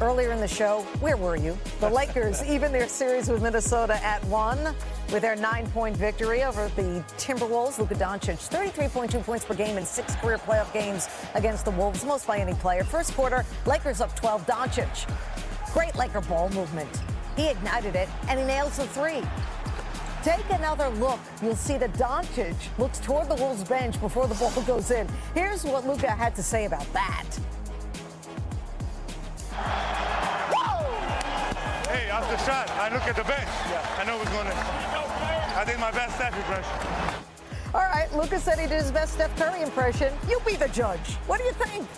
Earlier in the show, where were you? The Lakers even their series with Minnesota at 1 with their 9-point victory over the Timberwolves. Luka Doncic, 33.2 points per game in 6 career playoff games against the Wolves, most by any player. First quarter, Lakers up 12. Doncic, great Laker ball movement. He ignited it, and he nails the 3. Take another look. You'll see that Doncic looks toward the Wolves bench before the ball goes in. Here's what Luka had to say about that. Hey, after shot, I look at the bench. I know what's going to. I did my best Steph impression. All right, Luka said he did his best Steph Curry impression. You be the judge. What do you think?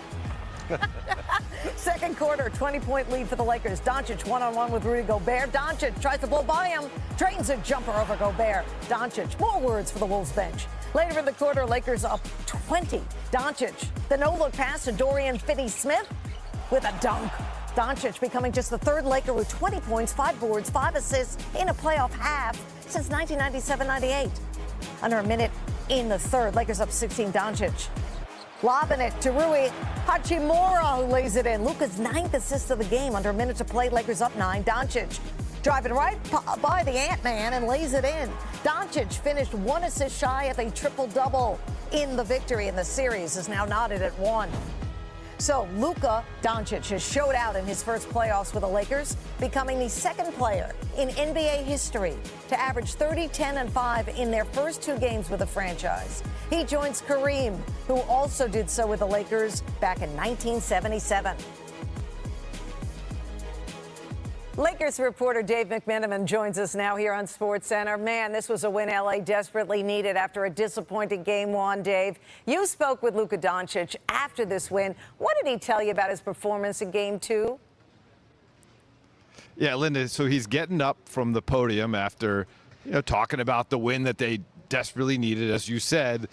Second quarter, 20-point lead for the Lakers. Doncic one-on-one with Rudy Gobert. Doncic tries to blow by him, trains a jumper over Gobert. Doncic, more words for the Wolves bench. Later in the quarter, Lakers up 20. Doncic, the no-look pass to Dorian Finney-Smith with a dunk. Doncic becoming just the third Laker with 20 points, 5 boards, 5 assists in a playoff half since 1997-98. Under a minute in the third, Lakers up 16. Doncic lobbing it to Rui Hachimura, who lays it in. Luka's 9th assist of the game. Under a minute to play, Lakers up 9. Doncic driving right by the Ant-Man and lays it in. Doncic finished 1 assist shy of a triple-double in the victory, and the series is now knotted at 1. So Luka Doncic has showed out in his first playoffs with the Lakers, becoming the second player in NBA history to average 30, 10, and 5 in their first 2 games with the franchise. He joins Querim, who also did so with the Lakers back in 1977. Lakers reporter Dave McMenamin joins us now here on Sportscenter. Man, this was a win LA desperately needed after a disappointing Game 1, Dave. You spoke with Luka Doncic after this win. What did he tell you about his performance in Game 2? Yeah, Linda, so he's getting up from the podium after, talking about the win that they desperately needed, as you said,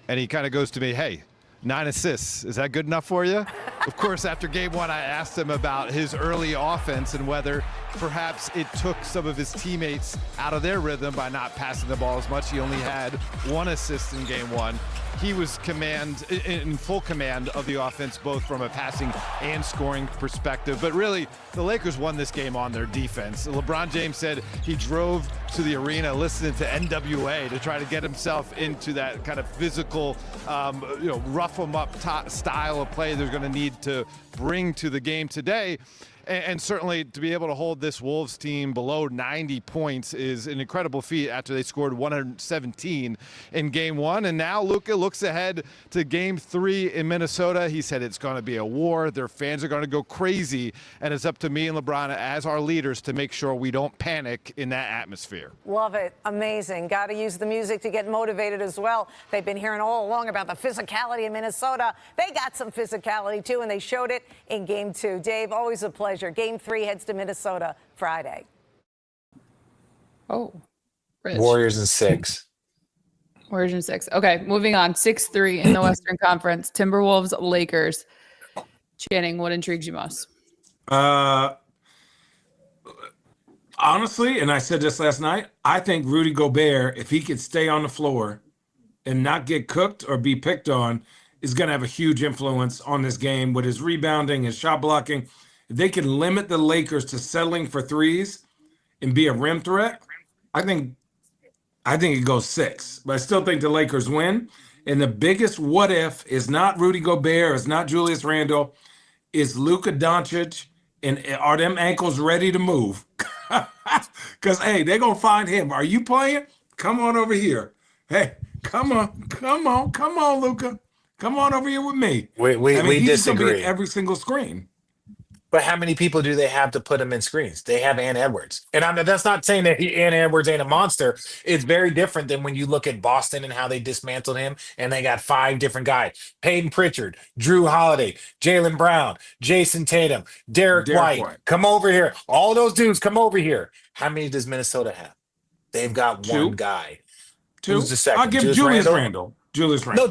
and he kind of goes to me, hey, 9 assists. Is that good enough for you? Of course, after Game 1, I asked him about his early offense and whether perhaps it took some of his teammates out of their rhythm by not passing the ball as much. He only had 1 assist in Game 1. He was in full command of the offense, both from a passing and scoring perspective. But really, the Lakers won this game on their defense. LeBron James said he drove to the arena listening to NWA to try to get himself into that kind of physical, rough him up style of play they're going to need to bring to the game today. And certainly to be able to hold this Wolves team below 90 points is an incredible feat after they scored 117 in Game 1. And now Luka looks ahead to Game 3 in Minnesota. He said it's going to be a war. Their fans are going to go crazy. And it's up to me and LeBron as our leaders to make sure we don't panic in that atmosphere. Love it. Amazing. Got to use the music to get motivated as well. They've been hearing all along about the physicality in Minnesota. They got some physicality, too, and they showed it in Game 2. Dave, always a pleasure. Game 3 heads to Minnesota Friday. Oh, Rich. Warriors in 6. Warriors in 6. Okay, moving on. 6-3 in the Western Conference. Timberwolves, Lakers. Channing, what intrigues you most? Honestly, and I said this last night, I think Rudy Gobert, if he could stay on the floor and not get cooked or be picked on, is going to have a huge influence on this game with his rebounding, his shot blocking. If they can limit the Lakers to settling for threes and be a rim threat, I think it goes 6. But I still think the Lakers win. And the biggest what if is not Rudy Gobert, it's not Julius Randle, is Luka Doncic, and are them ankles ready to move? Because, hey, they're going to find him. Are you playing? Come on over here. Hey, come on, Luka. Come on over here with me. We he's gonna be disagree. at every single screen. But how many people do they have to put him in screens? They have Ant Edwards. And that's not saying that Ant Edwards ain't a monster. It's very different than when you look at Boston and how they dismantled him, and they got 5 different guys. Peyton Pritchard, Drew Holiday, Jaylen Brown, Jason Tatum, Derek White. Come over here. All those dudes come over here. How many does Minnesota have? They've got 1 guy. 2. Who's the second? I'll give Julius Randle. Julius Randle.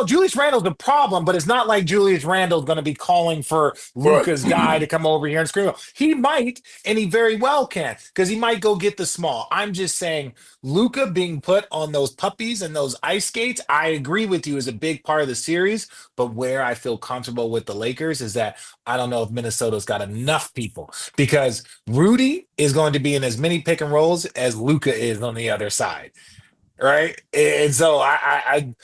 Julius Randle's the problem, but it's not like Julius Randle's going to be calling for Luka's guy to come over here and scream. He might, and he very well can, because he might go get the small. I'm just saying, Luka being put on those puppies and those ice skates, I agree with you, is a big part of the series. But where I feel comfortable with the Lakers is that I don't know if Minnesota's got enough people, because Rudy is going to be in as many pick and rolls as Luka is on the other side. Right. And so I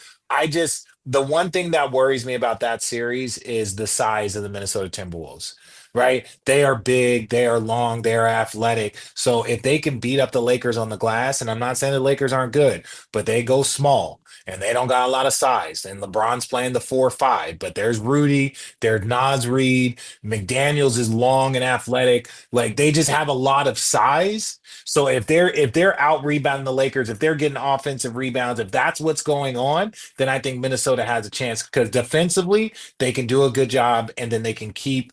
just, the one thing that worries me about that series is the size of the Minnesota Timberwolves. Right. They are big, they are long, they are athletic. So if they can beat up the Lakers on the glass, and I'm not saying the Lakers aren't good, but they go small and they don't got a lot of size. And LeBron's playing the 4-5, but there's Rudy, there's Naz Reid, McDaniels is long and athletic. Like, they just have a lot of size. So if they're out rebounding the Lakers, if they're getting offensive rebounds, if that's what's going on, then I think Minnesota has a chance, because defensively they can do a good job, and then they can keep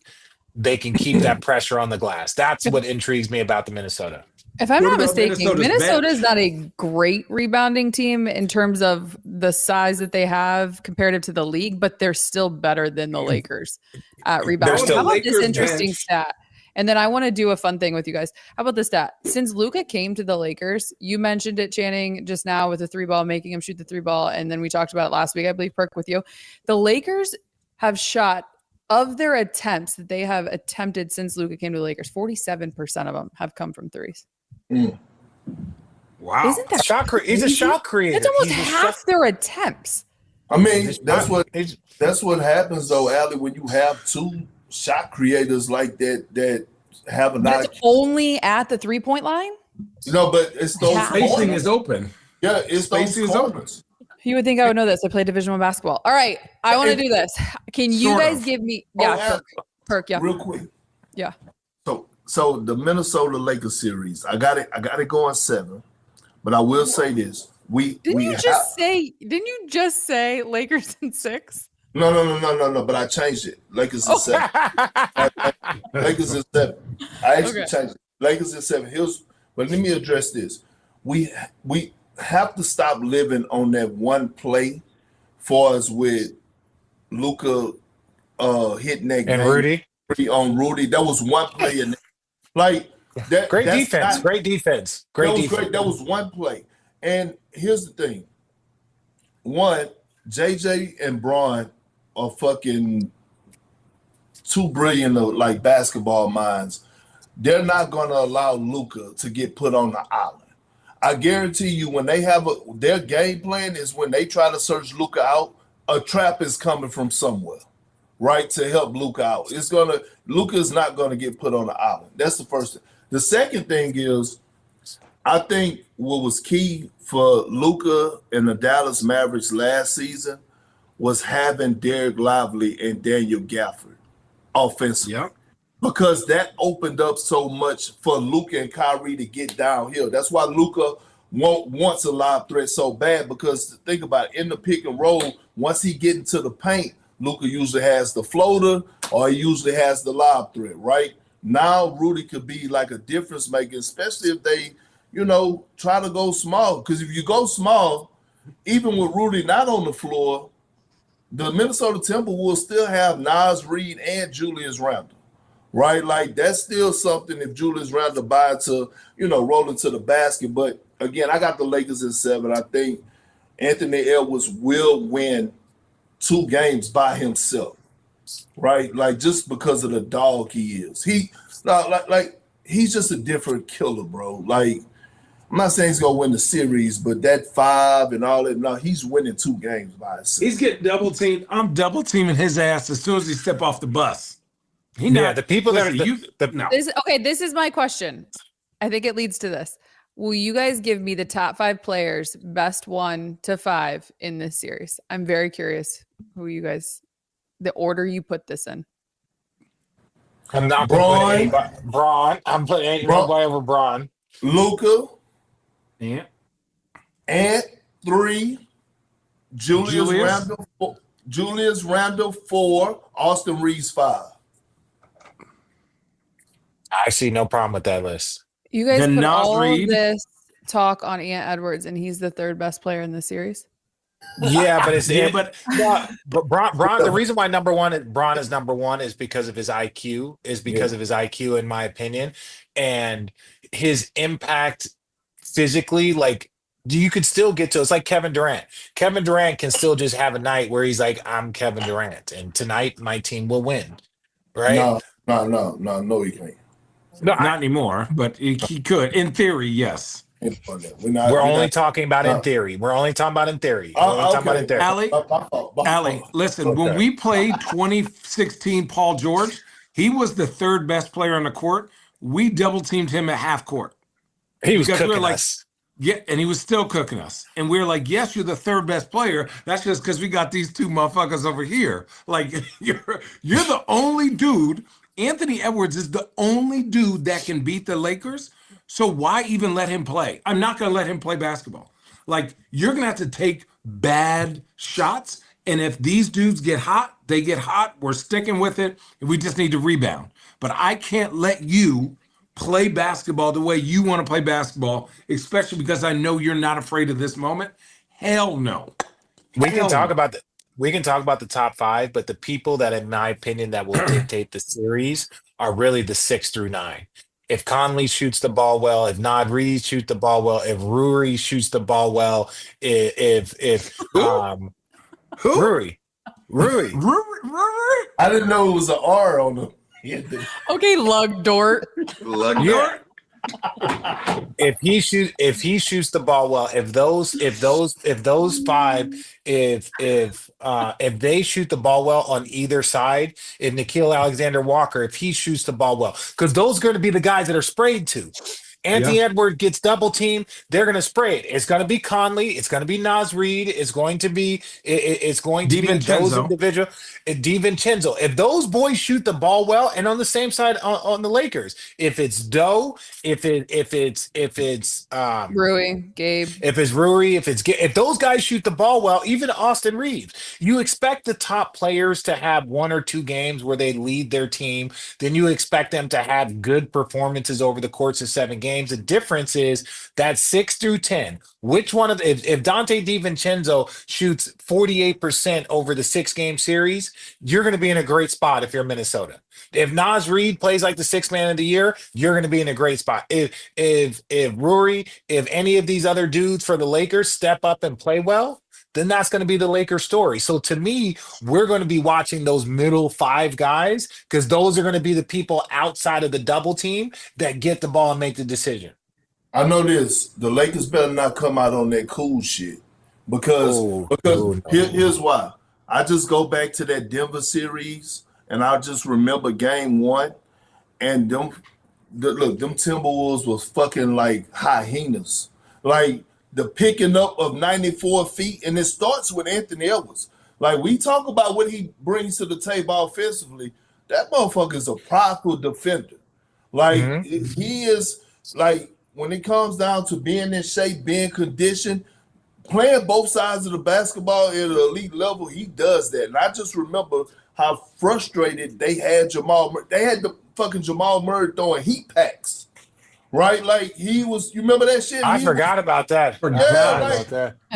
that pressure on the glass. That's what intrigues me about the Minnesota. If I'm What not about mistaken, Minnesota is bench? not a great rebounding team in terms of the size that they have comparative to the league, but they're still better than the Lakers at rebounding. still How about Lakers this interesting bench. stat? And then I want to do a fun thing with you guys. How about this stat? Since Luka came to the Lakers, you mentioned it, Channing, just now with the 3-ball, making him shoot the 3-ball. And then we talked about it last week, I believe, Perk, with you. The Lakers have shot, of their attempts that they have attempted since Luka came to the Lakers, 47% of them have come from threes. Wow. Isn't that He's a shot creator. It's almost He's a half their attempts. I mean, that's what happens though, Allie, when you have two shot creators like that have a But it's only at the 3-point line? but it's those Spacing corners. is open. Yeah, it's those Spacing is open. corners. You would think I would know this. I played Division I basketball. All right. I want to do this. Can you Sort guys of. give me Al, Perk, yeah. real quick. Yeah. So the Minnesota Lakers series, I got it going 7, but I will say this: Didn't you just say Lakers in 6? No, but I changed it. Lakers in 7. Lakers in 7. I actually changed it. Lakers in 7. But let me address this. We have to stop living on that one play for us with Luka hitting that And game Rudy. on Rudy. That was one play in like that. Great that's defense. not- Great defense. Great that was defense. great. That was one play. And here's the thing. One, JJ and Bron are fucking too brilliant like basketball minds. They're not going to allow Luka to get put on the island. I guarantee you, when they have their game plan is when they try to search Luka out, a trap is coming from somewhere, right, to help Luka out. Luka is not going to get put on the island. That's the first thing. The second thing is, I think what was key for Luka and the Dallas Mavericks last season was having Derek Lively and Daniel Gafford offensively. Yep. Because that opened up so much for Luka and Kyrie to get downhill. That's why Luka wants a lob threat so bad, because think about it, in the pick and roll, once he get into the paint, Luka usually has the floater or he usually has the lob threat, right? Now Rudy could be like a difference maker, especially if they, try to go small. Because if you go small, even with Rudy not on the floor, the Minnesota Timberwolves still have Naz Reid and Julius Randle. Right, like that's still something if Julius Randle buy to, roll into the basket. But again, I got the Lakers in 7. I think Anthony Edwards will win 2 games by himself, right? Like just because of the dog he is. He's just a different killer, bro. Like I'm not saying he's gonna win the series, but that 5 and all that, no, he's winning 2 games by himself. He's getting double teamed. I'm double teaming his ass as soon as he step off the bus. The people Listen, no. This is my question. I think it leads to this. Will you guys give me the top 5 players, best 1 to 5 in this series? I'm very curious who you guys, the order you put this in. I'm not going to put Bron. I'm putting nobody over Bron. Luka. Yeah. Ant 3. Julius Randle 4. Austin Reeves 5. I see no problem with that list. You guys Then put Naz all Reid. of this talk on Ant Edwards, and he's the 3rd best player in the series? Yeah, but it's Yeah, but but Bron, the reason why Bron is number one is because of his IQ, in my opinion, and his impact physically. Like you could still get to it's like Kevin Durant. Kevin Durant can still just have a night where he's like, I'm Kevin Durant, and tonight my team will win. Right? No, he can't. No, not anymore. But he could, in theory, yes. We're only talking about in theory. We're only talking about in theory. Allie, listen, when we played 2016 Paul George, he was the third best player on the court. We double teamed him at half court. He was cooking us. Yeah, and he was still cooking us. And we were like, yes, you're the third best player. That's just because we got these two motherfuckers over here. Like, you're the only dude. Anthony Edwards is the only dude that can beat the Lakers. So why even let him play? I'm not going to let him play basketball. Like, you're going to have to take bad shots. And if these dudes get hot, they get hot. We're sticking with it. And we just need to rebound. But I can't let you play basketball the way you want to play basketball, especially because I know you're not afraid of this moment. Hell no. We can talk about the top five, but the people that, in my opinion, that will dictate the series are really the 6 through 9. If Conley shoots the ball well, if Nod Reed shoots the ball well, if Ruri shoots the ball well, if Ruri. I didn't know it was an R on them. Okay, lug dort. Yeah. If he shoots the ball well, if those five, if they shoot the ball well on either side, if Nickeil Alexander-Walker, if he shoots the ball well, because those are going to be the guys that are sprayed to. Anthony Edwards gets double teamed, they're going to spray it. It's going to be Conley. It's going to be Naz Reid. It's going to be those individual. DiVincenzo. If those boys shoot the ball well, and on the same side on the Lakers, if it's Doe, if it's Rui, Gabe, if those guys shoot the ball well, even Austin Reeves, you expect the top players to have 1 or 2 games where they lead their team. Then you expect them to have good performances over the course of 7 games. The difference is that 6 through 10. Which one of if Dante DiVincenzo shoots 48% over the 6-game series, you're going to be in a great spot if you're Minnesota. If Naz Reid plays like the 6th man of the year, you're going to be in a great spot. If Ruri, if any of these other dudes for the Lakers step up and play well, then that's going to be the Lakers story. So to me, we're going to be watching those middle 5 guys because those are going to be the people outside of the double team that get the ball and make the decision. I know this. The Lakers better not come out on that cool shit because here's why. I just go back to that Denver series and I just remember game 1 and them Timberwolves was fucking like hyenas. Like, the picking up of 94 feet, and it starts with Anthony Edwards. Like, we talk about what he brings to the table offensively. That motherfucker is a prideful defender. Like, he is, like, when it comes down to being in shape, being conditioned, playing both sides of the basketball at an elite level, he does that. And I just remember how frustrated they had Jamal Murray. They had the fucking Jamal Murray throwing heat packs. Right, like he was. You remember that shit? I forgot about that. I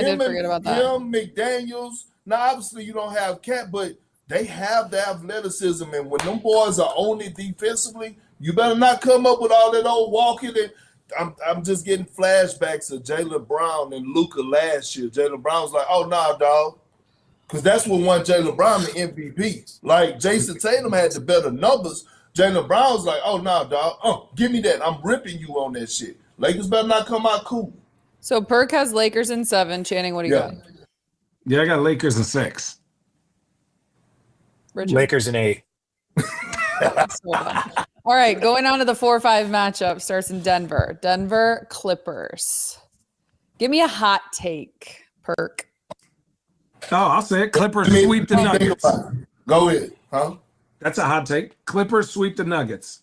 did forget about that. Him, McDaniels. Now, obviously, you don't have Cat, but they have the athleticism, and when them boys are on it defensively, you better not come up with all that old walking. And I'm just getting flashbacks of Jaylen Brown and Luka last year. Jaylen Brown's like, "Oh nah, dog," because that's what won Jaylen Brown the MVP. Like Jason Tatum had the better numbers. Jaylen Brown's like, "Oh, no, dog. Give me that. I'm ripping you on that shit." Lakers better not come out cool. So Perk has Lakers in 7. Channing, what do you got? Yeah, I got Lakers in 6. Richard? Lakers in 8. All right, going on to the 4-5 matchup. Starts in Denver. Denver Clippers. Give me a hot take, Perk. Oh, I'll say it. Clippers sweep the Nuggets. Go ahead, huh? That's a hot take. Clippers sweep the Nuggets.